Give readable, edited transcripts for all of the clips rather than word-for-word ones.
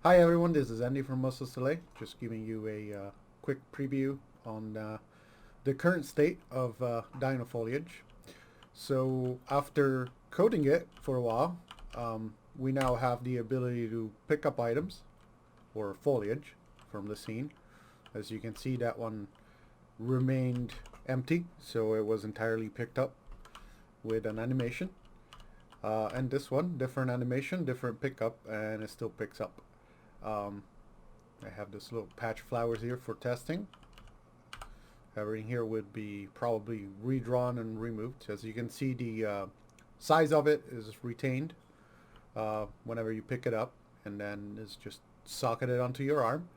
Hi everyone, this is Andy from Muscle Soleil, just giving you a quick preview on the current state of DynoFoliage. So after coding it for a while, we now have the ability to pick up items or foliage from the scene. As you can see, that one remained empty, so it was entirely picked up with an animation. And this one, different animation, different pickup, and it still picks up. Um, I have this little patch flowers here for testing. Everything here would be probably redrawn and removed. As you can see, the size of it is retained whenever you pick it up, and then it's just socketed onto your arm.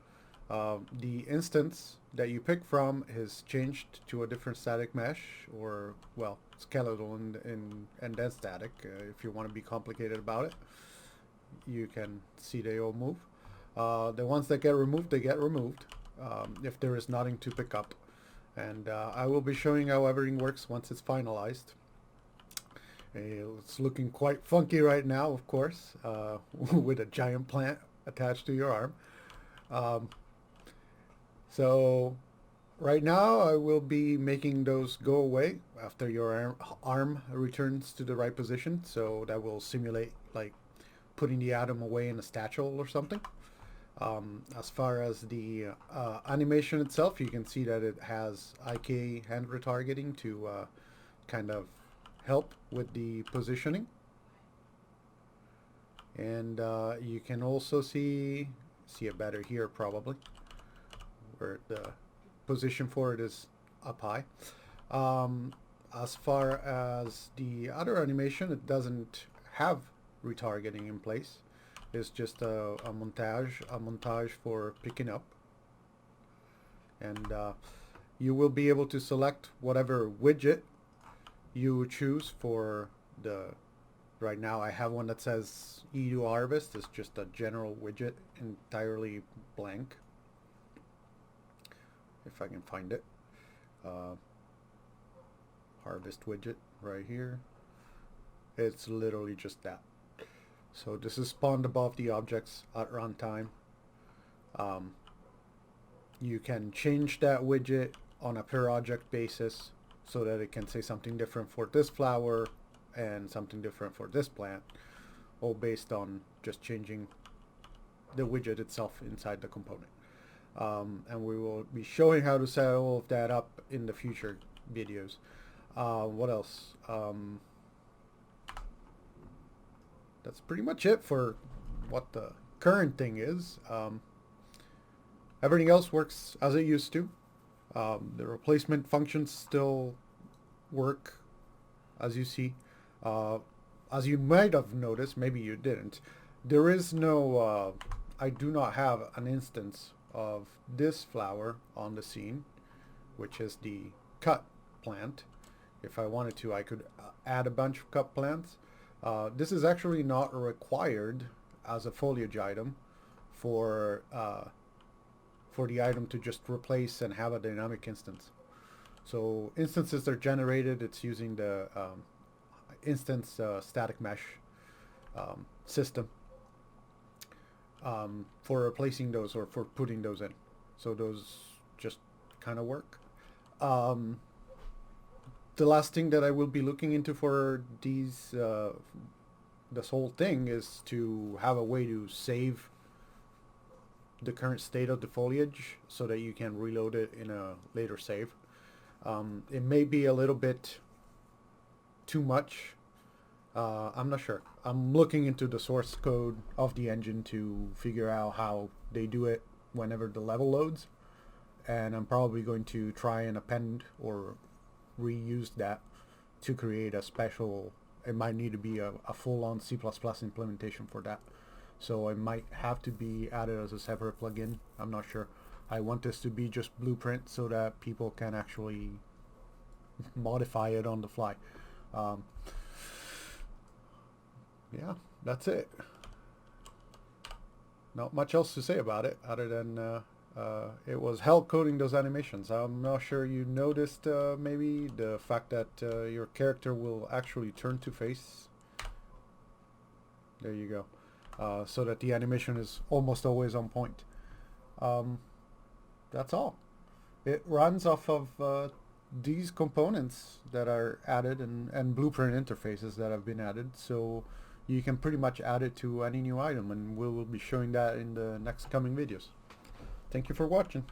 The instance that you pick from is changed to a different static mesh, or well, skeletal and then static. If you want to be complicated about it, you can see they all move. The ones that get removed, they get removed if there is nothing to pick up. And I will be showing how everything works once it's finalized. It's looking quite funky right now, of course, with a giant plant attached to your arm. Um, so right now I will be making those go away after your arm returns to the right position. So that will simulate like putting the atom away in a satchel or something. As far as the animation itself, you can see that it has IK hand retargeting to kind of help with the positioning. And you can also see it better here probably, where the position for it is up high. Um, as far as the other animation, it doesn't have retargeting in place. It's just a montage for picking up. And you will be able to select whatever widget you choose for the, right now I have one that says eDo Harvest. It's just a general widget, entirely blank. If I can find it. Uh, harvest widget right here. It's literally just that. So this is spawned above the objects at runtime. Um, you can change that widget on a per object basis so that it can say something different for this flower and something different for this plant, all based on just changing the widget itself inside the component. And we will be showing how to set all of that up in the future videos. What else? That's pretty much it for what the current thing is. Everything else works as it used to. The replacement functions still work, as you see. Uh, as you might have noticed, maybe you didn't, there is no, I do not have an instance of this flower on the scene, which is the cut plant. If I wanted to, I could add a bunch of cut plants. This is actually not required as a foliage item for the item to just replace and have a dynamic instance. So instances are generated. It's using the instance static mesh system for replacing those or for putting those in. So those just kind of work. Um, the last thing that I will be looking into for these this whole thing is to have a way to save the current state of the foliage so that you can reload it in a later save. It may be a little bit too much. I'm not sure. I'm looking into the source code of the engine to figure out how they do it whenever the level loads. And I'm probably going to try and append or reuse that to create a special, it might need to be a full-on C++ implementation for that. So it might have to be added as a separate plugin. I'm not sure. I want this to be just blueprint so that people can actually modify it on the fly. Um, yeah, that's it. Not much else to say about it other than it was hell coding those animations. I'm not sure you noticed maybe the fact that your character will actually turn to face. There you go. so that the animation is almost always on point. That's all. It runs off of these components that are added and blueprint interfaces that have been added, so you can pretty much add it to any new item, and we will be showing that in the next coming videos. Thank you for watching.